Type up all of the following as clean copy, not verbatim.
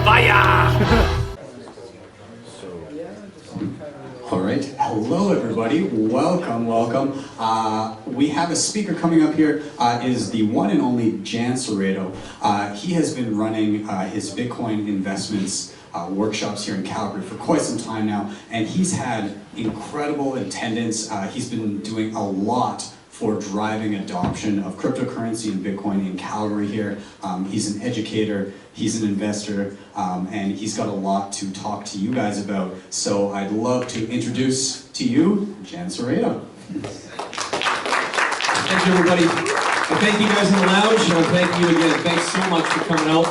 Fire! All right, hello everybody, welcome. We have a speaker coming up here, is the one and only Jan Cerato. He has been running his Bitcoin investments workshops here in Calgary for quite some time now, and he's had incredible attendance. He's been doing a lot for driving adoption of cryptocurrency and Bitcoin in Calgary here. He's an educator, he's an investor, and he's got a lot to talk to you guys about. So I'd love to introduce to you, Jan Cerato. Thank you, everybody. And thank you guys in the lounge, and thank you again. Thanks so much for coming out.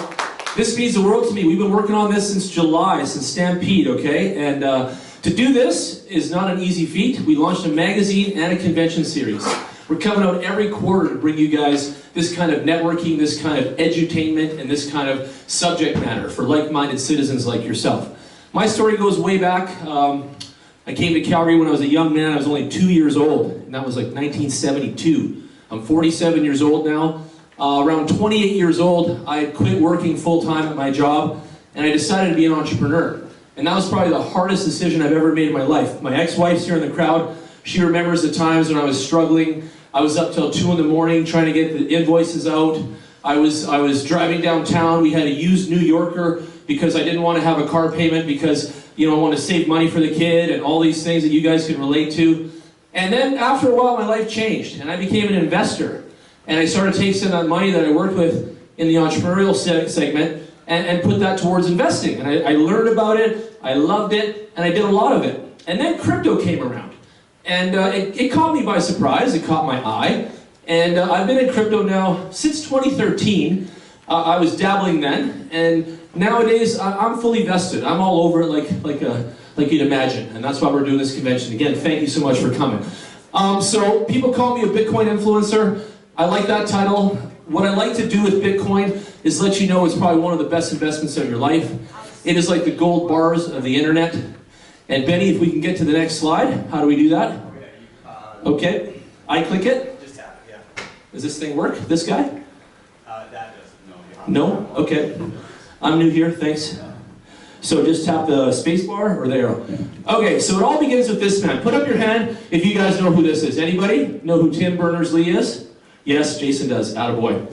This means the world to me. We've been working on this since July, since Stampede, okay? And to do this is not an easy feat. We launched a magazine and a convention series. We're coming out every quarter to bring you guys this kind of networking, this kind of edutainment, and this kind of subject matter for like-minded citizens like yourself. My story goes way back. I came to Calgary when I was a young man. I was only 2 years old, and that was like 1972. I'm 47 years old now. Around 28 years old, I had quit working full-time at my job, and I decided to be an entrepreneur. And that was probably the hardest decision I've ever made in my life. My ex-wife's here in the crowd. She remembers the times when I was struggling. I was up till 2 in the morning trying to get the invoices out. I was driving downtown. We had a used New Yorker because I didn't want to have a car payment because, you know, I want to save money for the kid and all these things that you guys can relate to. And then after a while, my life changed and I became an investor. And I started taking that money that I worked with in the entrepreneurial segment and put that towards investing. And I learned about it, I loved it, and I did a lot of it. And then crypto came around. And it caught me by surprise, it caught my eye. And I've been in crypto now since 2013. I was dabbling then, and nowadays I'm fully vested. I'm all over it like you'd imagine. And that's why we're doing this convention. Again, thank you so much for coming. So people call me a Bitcoin influencer. I like that title. What I like to do with Bitcoin is let you know it's probably one of the best investments of your life. It is like the gold bars of the internet. And Benny, if we can get to the next slide, how do we do that? Okay, I click it. Just tap it, yeah. Does this thing work? This guy? That doesn't, no. No? Okay. I'm new here, thanks. So just tap the space bar or the arrow. Okay, so it all begins with this man. Put up your hand if you guys know who this is. Anybody know who Tim BernersLee is? Yes, Jason does. Attaboy.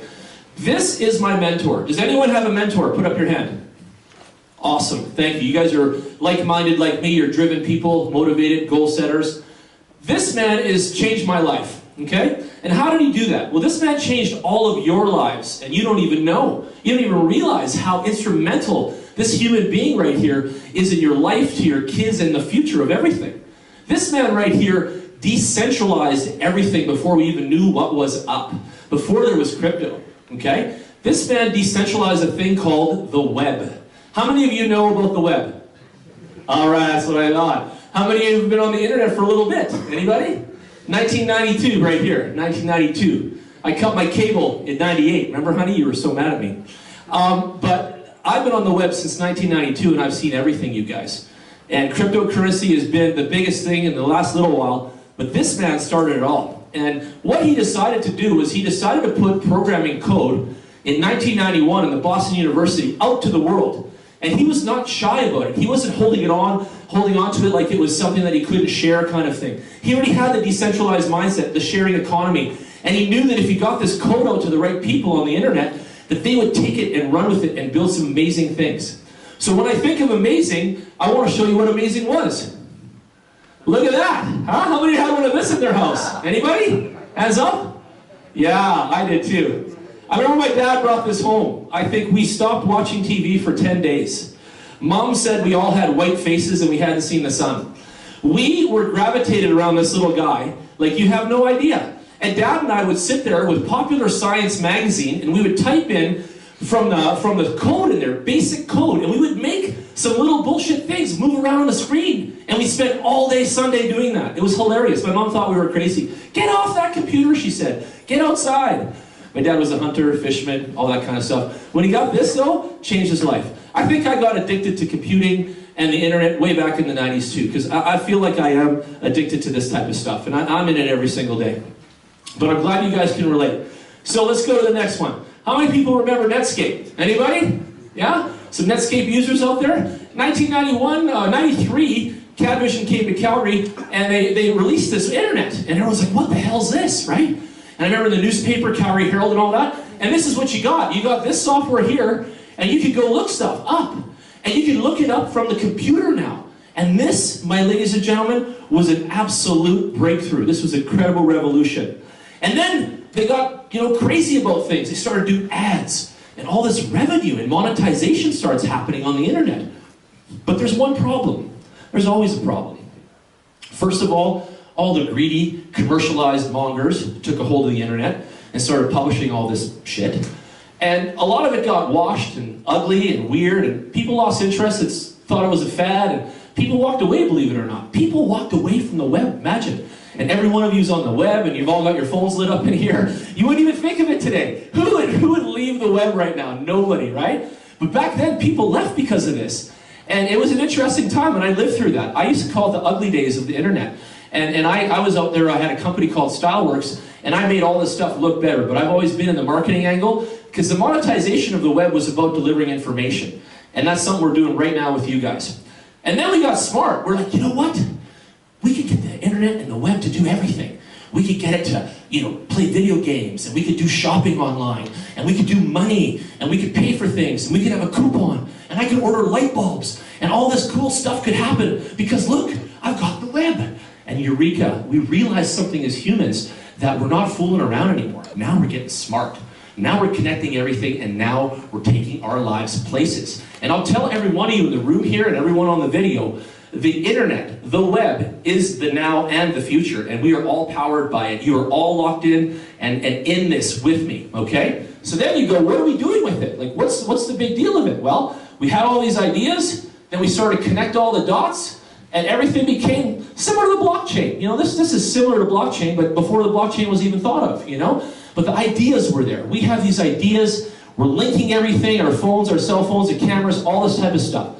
This is my mentor. Does anyone have a mentor? Put up your hand. Awesome, thank you. You guys are like-minded like me. You're driven people, motivated, goal setters. This man has changed my life, okay? And how did he do that? Well, this man changed all of your lives, and you don't even know. You don't even realize how instrumental this human being right here is in your life, to your kids, and the future of everything. This man right here decentralized everything before we even knew what was up, before there was crypto, okay? This man decentralized a thing called the web. How many of you know about the web? All right, that's what I thought. How many of you have been on the internet for a little bit? Anybody? 1992, right here, 1992. I cut my cable in 98. Remember, honey? You were so mad at me. But I've been on the web since 1992, and I've seen everything, you guys. And cryptocurrency has been the biggest thing in the last little while, but this man started it all. And what he decided to do was he decided to put programming code in 1991 in the Boston University out to the world. And he was not shy about it. He wasn't holding on to it like it was something that he couldn't share kind of thing. He already had the decentralized mindset, the sharing economy. And he knew that if he got this code out to the right people on the internet, that they would take it and run with it and build some amazing things. So when I think of amazing, I want to show you what amazing was. Look at that. Huh? How many had one of this in their house? Anybody? Hands up? Yeah, I did too. I remember my dad brought this home. I think we stopped watching TV for 10 days. Mom said we all had white faces and we hadn't seen the sun. We were gravitated around this little guy like you have no idea. And Dad and I would sit there with Popular Science magazine and we would type in from the code in there, basic code, and we would make some little bullshit things move around on the screen. And we spent all day Sunday doing that. It was hilarious. My mom thought we were crazy. Get off that computer, she said. Get outside. My dad was a hunter, fisherman, all that kind of stuff. When he got this though, changed his life. I think I got addicted to computing and the internet way back in the 90s too, because I feel like I am addicted to this type of stuff, and I'm in it every single day. But I'm glad you guys can relate. So let's go to the next one. How many people remember Netscape? Anybody? Yeah? Some Netscape users out there? 1991, 93, Cadvision came to Calgary and they released this internet. And everyone's like, what the hell's this, right? And I remember the newspaper, Calgary Herald and all that. And this is what you got. You got this software here, and you could go look stuff up. And you can look it up from the computer now. And this, my ladies and gentlemen, was an absolute breakthrough. This was an incredible revolution. And then they got, crazy about things. They started to do ads. And all this revenue and monetization starts happening on the internet. But there's one problem. There's always a problem. First of all the greedy, commercialized mongers took a hold of the internet and started publishing all this shit. And a lot of it got washed and ugly and weird, and people lost interest, thought it was a fad, and people walked away, believe it or not. People walked away from the web, imagine. And every one of you's on the web, and you've all got your phones lit up in here. You wouldn't even think of it today. Who would leave the web right now? Nobody, right? But back then, people left because of this. And it was an interesting time, and I lived through that. I used to call it the ugly days of the internet. And I was out there, I had a company called Styleworks, and I made all this stuff look better. But I've always been in the marketing angle, because the monetization of the web was about delivering information. And that's something we're doing right now with you guys. And then we got smart. We're like, you know what? We could get the internet and the web to do everything. We could get it to, play video games, and we could do shopping online, and we could do money, and we could pay for things, and we could have a coupon, and I could order light bulbs, and all this cool stuff could happen because look, I've got the web. And eureka, we realized something as humans, that we're not fooling around anymore. Now we're getting smart. Now we're connecting everything, and now we're taking our lives places. And I'll tell every one of you in the room here and everyone on the video, the internet, the web, is the now and the future, and we are all powered by it. You are all locked in and in this with me, okay? So then you go, what are we doing with it? Like, what's the big deal of it? Well, we had all these ideas, then we started to connect all the dots, and everything became similar to the blockchain. This is similar to blockchain, but before the blockchain was even thought of, But the ideas were there. We have these ideas, we're linking everything, our phones, our cell phones, the cameras, all this type of stuff.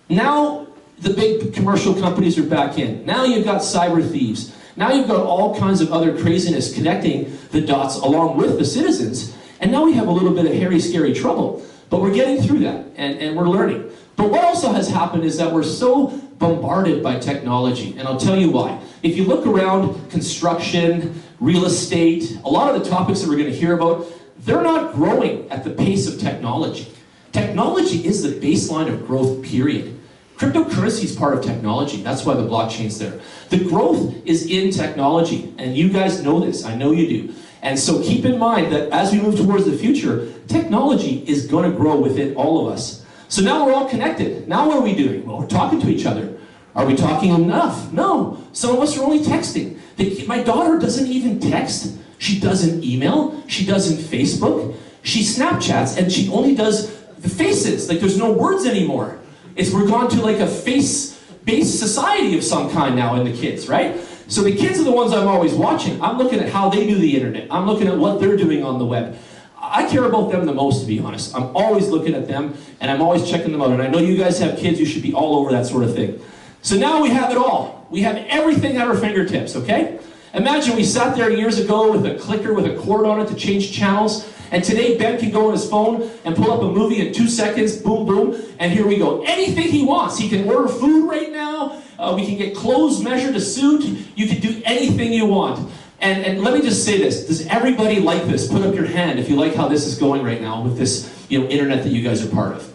Now, the big commercial companies are back in. Now you've got cyber thieves. Now you've got all kinds of other craziness connecting the dots along with the citizens. And now we have a little bit of hairy, scary trouble. But we're getting through that, and we're learning. But what also has happened is that we're so bombarded by technology, and I'll tell you why. If you look around construction, real estate, a lot of the topics that we're going to hear about, they're not growing at the pace of technology. Technology is the baseline of growth, period. Cryptocurrency is part of technology. That's why the blockchain's there. The growth is in technology, and you guys know this. I know you do. And so keep in mind that as we move towards the future, technology is going to grow within all of us. So now we're all connected. Now what are we doing? Well, we're talking to each other. Are we talking enough? No. Some of us are only texting. My daughter doesn't even text. She doesn't email. She doesn't Facebook. She Snapchats, and she only does the faces. Like, there's no words anymore. We're gone to like a face-based society of some kind now in the kids, right? So the kids are the ones I'm always watching. I'm looking at how they do the internet. I'm looking at what they're doing on the web. I care about them the most, to be honest. I'm always looking at them, and I'm always checking them out. And I know you guys have kids, you should be all over that sort of thing. So now we have it all. We have everything at our fingertips, okay? Imagine we sat there years ago with a clicker with a cord on it to change channels, and today Ben can go on his phone and pull up a movie in 2 seconds, boom, boom, and here we go. Anything he wants. He can order food right now. We can get clothes measured to suit. You can do anything you want. And let me just say this. Does everybody like this? Put up your hand if you like how this is going right now with this internet that you guys are part of.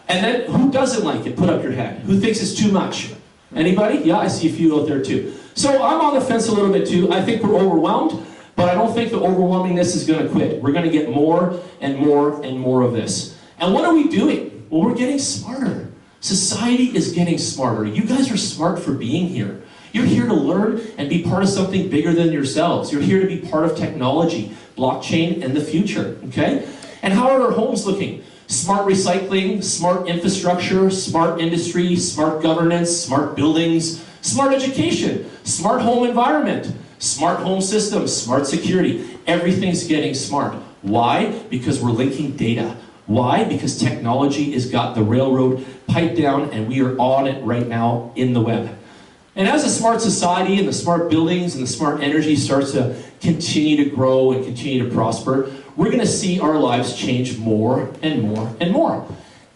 And then who doesn't like it? Put up your hand. Who thinks it's too much? Anybody? Yeah, I see a few out there too. So I'm on the fence a little bit too. I think we're overwhelmed, but I don't think the overwhelmingness is going to quit. We're going to get more and more and more of this. And what are we doing? Well, we're getting smarter. Society is getting smarter. You guys are smart for being here. You're here to learn and be part of something bigger than yourselves. You're here to be part of technology, blockchain, and the future, okay? And how are our homes looking? Smart recycling, smart infrastructure, smart industry, smart governance, smart buildings, smart education, smart home environment, smart home systems, smart security. Everything's getting smart. Why? Because we're linking data. Why? Because technology has got the railroad piped down, and we are on it right now in the web. And as the smart society and the smart buildings and the smart energy starts to continue to grow and continue to prosper, we're going to see our lives change more and more and more.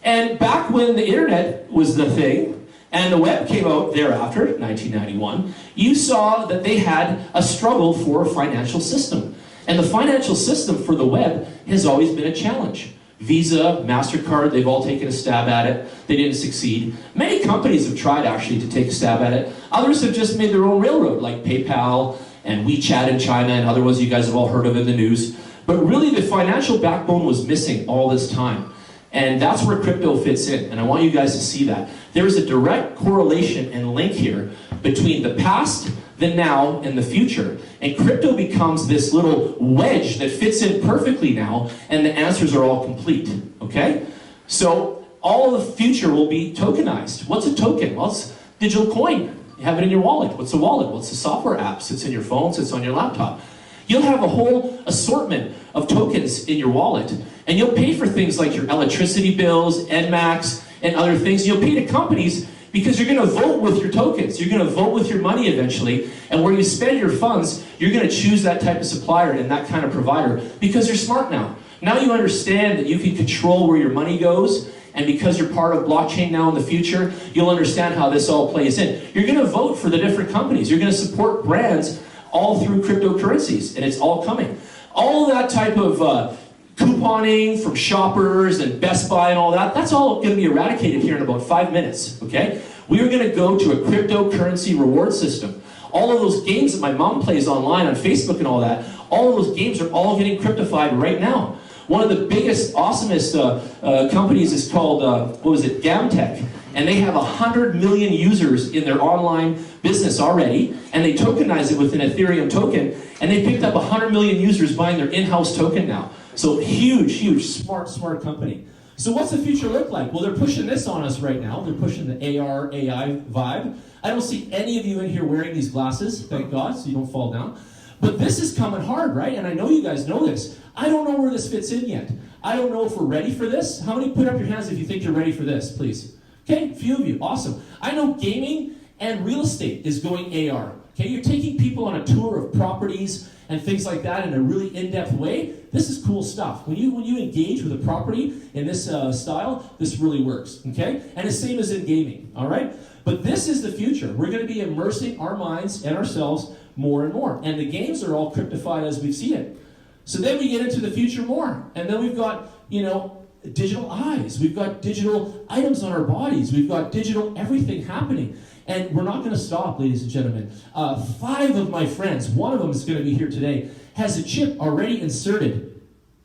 And back when the internet was the thing, and the web came out thereafter, 1991, you saw that they had a struggle for a financial system. And the financial system for the web has always been a challenge. Visa, MasterCard, they've all taken a stab at it. They didn't succeed. Many companies have tried actually to take a stab at it. Others have just made their own railroad, like PayPal and WeChat in China and other ones you guys have all heard of in the news. But really the financial backbone was missing all this time. And that's where crypto fits in, and I want you guys to see that. There is a direct correlation and link here between the past, the now, and the future. And crypto becomes this little wedge that fits in perfectly now, and the answers are all complete, okay? So all of the future will be tokenized. What's a token? Well, it's digital coin. You have it in your wallet. What's a wallet? Well, it's a software app. Sits in your phone, sits on your laptop. You'll have a whole assortment of tokens in your wallet, and you'll pay for things like your electricity bills, NMAX, and other things. You'll pay to companies because you're going to vote with your tokens. You're going to vote with your money eventually, and where you spend your funds, you're going to choose that type of supplier and that kind of provider because you're smart now. Now you understand that you can control where your money goes, and because you're part of blockchain now in the future, you'll understand how this all plays in. You're going to vote for the different companies. You're going to support brands all through cryptocurrencies, and it's all coming. All that type of couponing from shoppers and Best Buy and all that, that's all going to be eradicated here in about 5 minutes, okay? We are going to go to a cryptocurrency reward system. All of those games that my mom plays online on Facebook and all that, all of those games are all getting cryptified right now. One of the biggest, awesomest companies is called, Downtech. And they have 100 million users in their online business already, and they tokenize it with an Ethereum token, and they picked up 100 million users buying their in-house token now. So huge, smart company. So what's the future look like? Well, they're pushing this on us right now. They're pushing the AR, AI vibe. I don't see any of you in here wearing these glasses, thank God, so you don't fall down. But this is coming hard, right? And I know you guys know this. I don't know where this fits in yet. I don't know if we're ready for this. How many put up your hands if you think you're ready for this, please? Okay, a few of you, awesome. I know gaming and real estate is going AR. Okay, you're taking people on a tour of properties and things like that in a really in-depth way. This is cool stuff. When you engage with a property in this style, this really works, okay? And the same as in gaming, all right? But this is the future. We're going to be immersing our minds and ourselves more and more. And the games are all cryptified as we've seen it. So then we get into the future more. And then we've got, digital eyes. We've got digital items on our bodies. We've got digital everything happening. And we're not going to stop, ladies and gentlemen. 5 of my friends, one of them is going to be here today, has a chip already inserted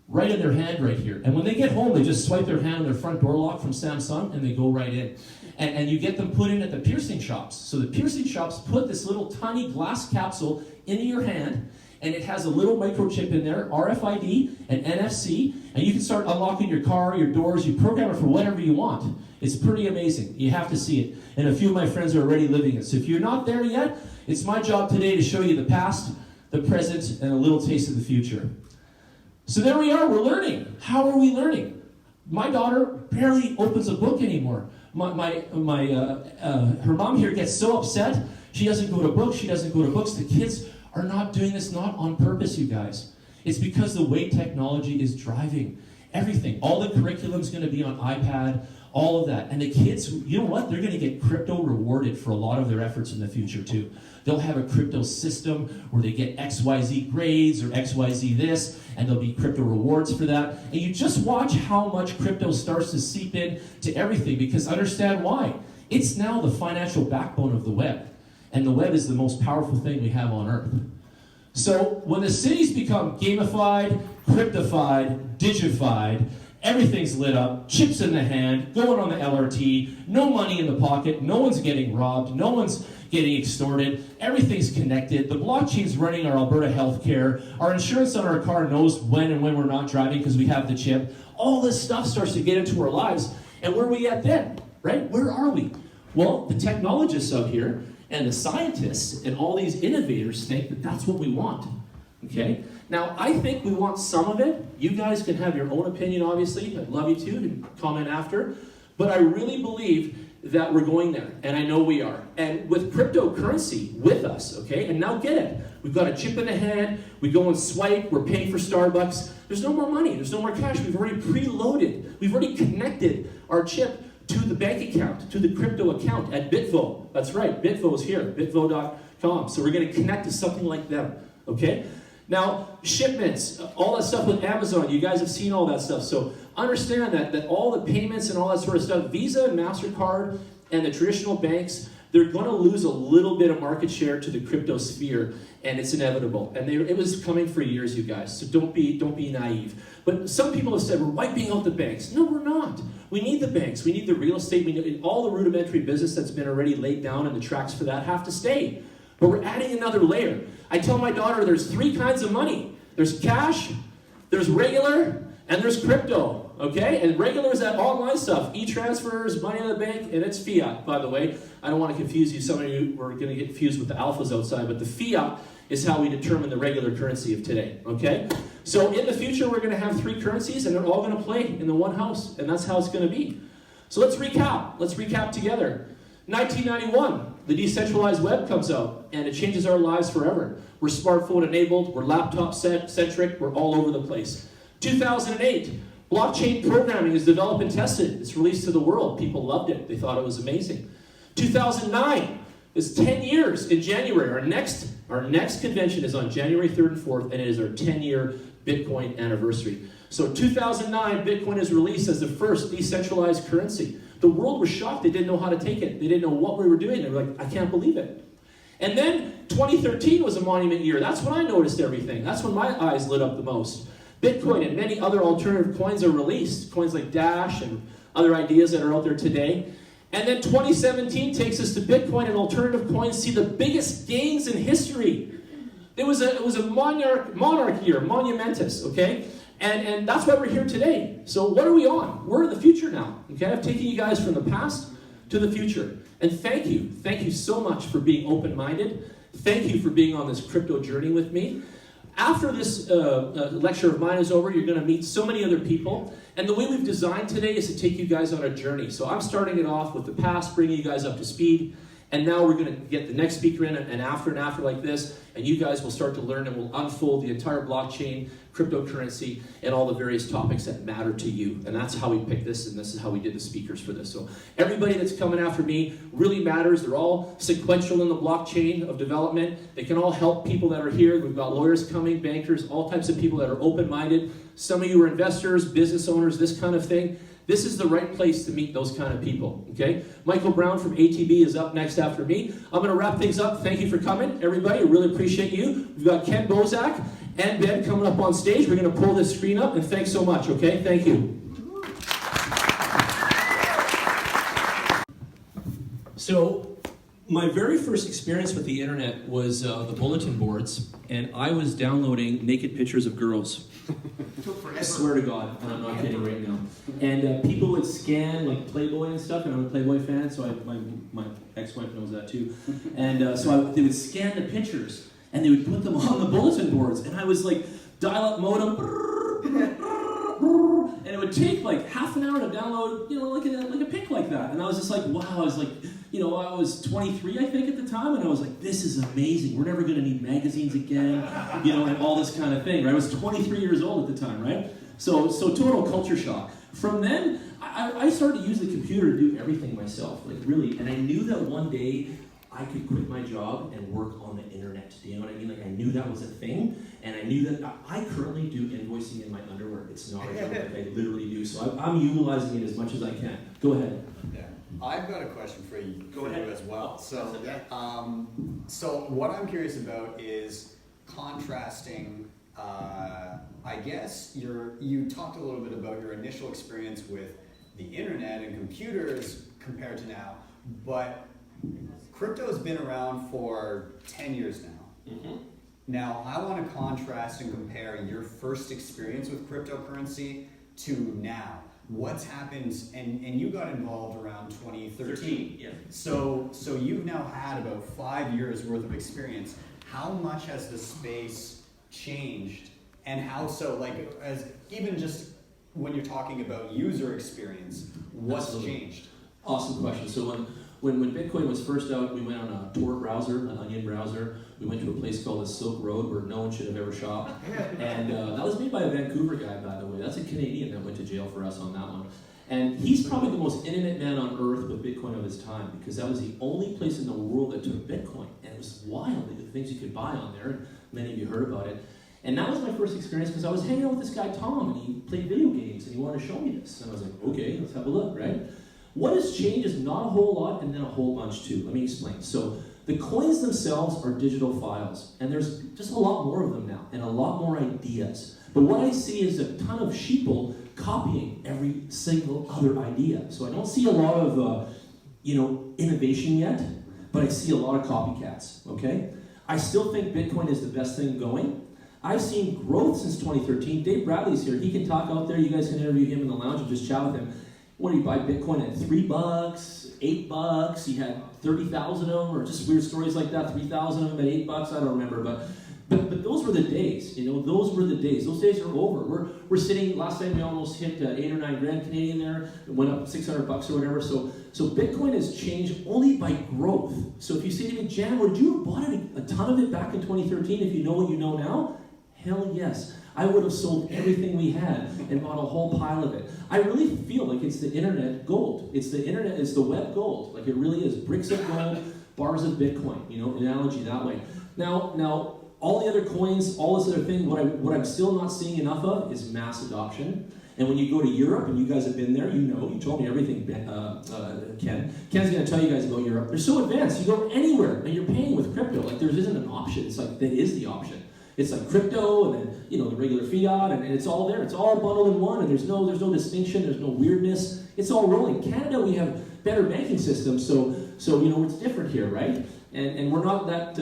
right in their hand right here. And when they get home, they just swipe their hand on their front door lock from Samsung and they go right in. And you get them put in at the piercing shops. So the piercing shops put this little tiny glass capsule into your hand, and it has a little microchip in there, RFID and NFC, and you can start unlocking your car, your doors, you program it for whatever you want. It's pretty amazing. You have to see it. And a few of my friends are already living it. So if you're not there yet, it's my job today to show you the past, the present, and a little taste of the future. So there we are, we're learning. How are we learning? My daughter barely opens a book anymore. Her mom here gets so upset. She doesn't go to books, The kids are not doing this, not on purpose, you guys. It's because the way technology is driving everything. All the curriculum's going to be on iPad, all of that. And the kids, you know what? They're going to get crypto rewarded for a lot of their efforts in the future, too. They'll have a crypto system where they get XYZ grades or XYZ this, and there'll be crypto rewards for that. And you just watch how much crypto starts to seep in to everything, because understand why. It's now the financial backbone of the web. And the web is the most powerful thing we have on earth. So when the cities become gamified, cryptified, digified, everything's lit up, chips in the hand, going on the LRT, no money in the pocket, no one's getting robbed, no one's getting extorted, everything's connected, the blockchain's running our Alberta healthcare, our insurance on our car knows when and when we're not driving because we have the chip. All this stuff starts to get into our lives, and where are we at then, right? Where are we? Well, the technologists out here and the scientists and all these innovators think that that's what we want, okay? Now, I think we want some of it. You guys can have your own opinion, obviously. I'd love you to and comment after. But I really believe that we're going there, and I know we are. And with cryptocurrency with us, okay? And now get it. We've got a chip in the hand, we go and swipe, we're paying for Starbucks. There's no more money, there's no more cash. We've already preloaded, we've already connected our chip to the bank account, to the crypto account at Bitvo. That's right, Bitvo is here, bitvo.com. So we're going to connect to something like them, okay? Now, shipments, all that stuff with Amazon, you guys have seen all that stuff. So understand that all the payments and all that sort of stuff, Visa and MasterCard and the traditional banks, they're going to lose a little bit of market share to the crypto sphere, and it's inevitable. And it was coming for years, you guys, so don't be naive. But some people have said, we're wiping out the banks. No, we're not. We need the banks. We need the real estate. We need all the rudimentary business that's been already laid down, and the tracks for that have to stay. But we're adding another layer. I tell my daughter there's 3 kinds of money. There's cash, there's regular, and there's crypto, okay? And regular is that online stuff, e-transfers, money in the bank, and it's fiat, by the way. I don't want to confuse you. Some of you are going to get confused with the alphas outside, but the fiat is how we determine the regular currency of today, okay? So in the future, we're going to have 3 currencies, and they're all going to play in the one house, and that's how it's going to be. So let's recap. Let's recap together. 1991, the decentralized web comes out, and it changes our lives forever. We're smartphone enabled, we're laptop centric, we're all over the place. 2008, blockchain programming is developed and tested. It's released to the world. People loved it. They thought it was amazing. 2009 is 10 years in January. Our next convention is on January 3rd and 4th, and it is our 10-year Bitcoin anniversary. So 2009, Bitcoin is released as the first decentralized currency. The world was shocked. They didn't know how to take it. They didn't know what we were doing. They were like, I can't believe it. And then 2013 was a monument year. That's when I noticed everything. That's when my eyes lit up the most. Bitcoin and many other alternative coins are released. Coins like Dash and other ideas that are out there today. And then 2017 takes us to Bitcoin and alternative coins see the biggest gains in history. It was a monarch year, monumentous, okay? And that's why we're here today. So what are we on? We're in the future now, okay? I've taken you guys from the past to the future. And thank you so much for being open-minded. Thank you for being on this crypto journey with me. After this lecture of mine is over, you're going to meet so many other people. And the way we've designed today is to take you guys on a journey. So I'm starting it off with the past, bringing you guys up to speed. And now we're going to get the next speaker in, and after like this, and you guys will start to learn and will unfold the entire blockchain, cryptocurrency, and all the various topics that matter to you. And that's how we picked this, and this is how we did the speakers for this. So everybody that's coming after me really matters. They're all sequential in the blockchain of development. They can all help people that are here. We've got lawyers coming, bankers, all types of people that are open-minded. Some of you are investors, business owners, this kind of thing. This is the right place to meet those kind of people, okay? Michael Brown from ATB is up next after me. I'm going to wrap things up. Thank you for coming, everybody. I really appreciate you. We've got Ken Bozak and Ben coming up on stage. We're going to pull this screen up, and thanks so much, okay? Thank you. So, my very first experience with the internet was the bulletin boards, and I was downloading naked pictures of girls. I swear to God, and I'm not kidding right now. And people would scan like Playboy and stuff, and I'm a Playboy fan, so my ex-wife knows that too. And they would scan the pictures, and they would put them on the bulletin boards, and I was like, dial-up modem, and it would take like half an hour to download, like a pic like that. And I was just like, wow, I was like, I was 23, I think, at the time, and I was like, this is amazing. We're never going to need magazines again, and all this kind of thing, right? I was 23 years old at the time, right? So total culture shock. From then, I started to use the computer to do everything myself, like really, and I knew that one day I could quit my job and work on the internet. Do you know what I mean? Like, I knew that was a thing, and I knew that I currently do invoicing in my underwear. It's not a joke, like I literally do, so I'm utilizing it as much as I can. Go ahead. Yeah. I've got a question for you, Go ahead. as well. So, Okay. so what I'm curious about is contrasting. I guess you talked a little bit about your initial experience with the internet and computers compared to now, but crypto's been around for 10 years now. Mm-hmm. Now, I want to contrast and compare your first experience with cryptocurrency to now. What's happened, and you got involved around 2013. Yeah. So you've now had about 5 years worth of experience. How much has the space changed, and how so? Like, as even just when you're talking about user experience, what's Absolutely. changed? Awesome question. So When Bitcoin was first out, we went on a Tor browser, an Onion browser. We went to a place called the Silk Road where no one should have ever shopped. And that was made by a Vancouver guy, by the way. That's a Canadian that went to jail for us on that one. And he's probably the most internet man on earth with Bitcoin of his time, because that was the only place in the world that took Bitcoin. And it was wild, the things you could buy on there. And many of you heard about it. And that was my first experience, because I was hanging out with this guy, Tom, and he played video games, and he wanted to show me this. And I was like, okay, let's have a look, right? What has changed is not a whole lot, and then a whole bunch too. Let me explain. So the coins themselves are digital files, and there's just a lot more of them now, and a lot more ideas. But what I see is a ton of sheeple copying every single other idea. So I don't see a lot of, innovation yet, but I see a lot of copycats, okay? I still think Bitcoin is the best thing going. I've seen growth since 2013. Dave Bradley's here. He can talk out there. You guys can interview him in the lounge and just chat with him. What do you buy Bitcoin at $3, $8? He had 30,000 of them, or just weird stories like that. 3,000 of them at $8. I don't remember, but those were the days. Those were the days. Those days are over. We're sitting. Last time we almost hit 8 or 9 grand Canadian there. It went up $600 or whatever. So Bitcoin has changed only by growth. So if you say to me, Jan, would you have bought a ton of it back in 2013 if you know what you know now? Hell yes. I would have sold everything we had and bought a whole pile of it. I really feel like it's the internet gold. It's the internet, it's the web gold. Like it really is. Bricks of gold, bars of Bitcoin, analogy that way. Now, all the other coins, all this other thing, what I'm still not seeing enough of is mass adoption. And when you go to Europe, and you guys have been there, you told me everything, Ken. Ken's going to tell you guys about Europe. They're so advanced. You go anywhere, and you're paying with crypto. Like there isn't an option. It's like that is the option. It's like crypto, and then the regular fiat, and it's all there. It's all bundled in one, and there's no distinction. There's no weirdness. It's all rolling. Canada, we have better banking systems, so it's different here, right? And we're not that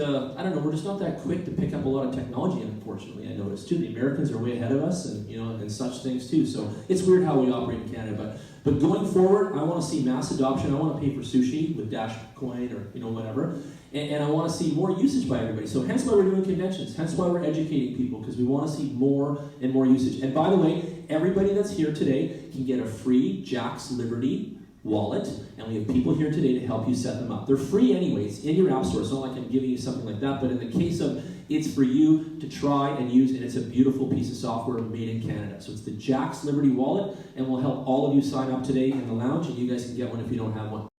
we're just not that quick to pick up a lot of technology. Unfortunately, I noticed too. The Americans are way ahead of us, and such things too. So it's weird how we operate in Canada, but going forward, I want to see mass adoption. I want to pay for sushi with Dash Coin or whatever. And I want to see more usage by everybody. So hence why we're doing conventions. Hence why we're educating people, because we want to see more and more usage. And by the way, everybody that's here today can get a free Jack's Liberty wallet, and we have people here today to help you set them up. They're free anyway. It's in your app store. It's not like I'm giving you something like that, but in the case of it's for you to try and use, and it's a beautiful piece of software made in Canada. So it's the Jack's Liberty wallet, and we'll help all of you sign up today in the lounge, and you guys can get one if you don't have one.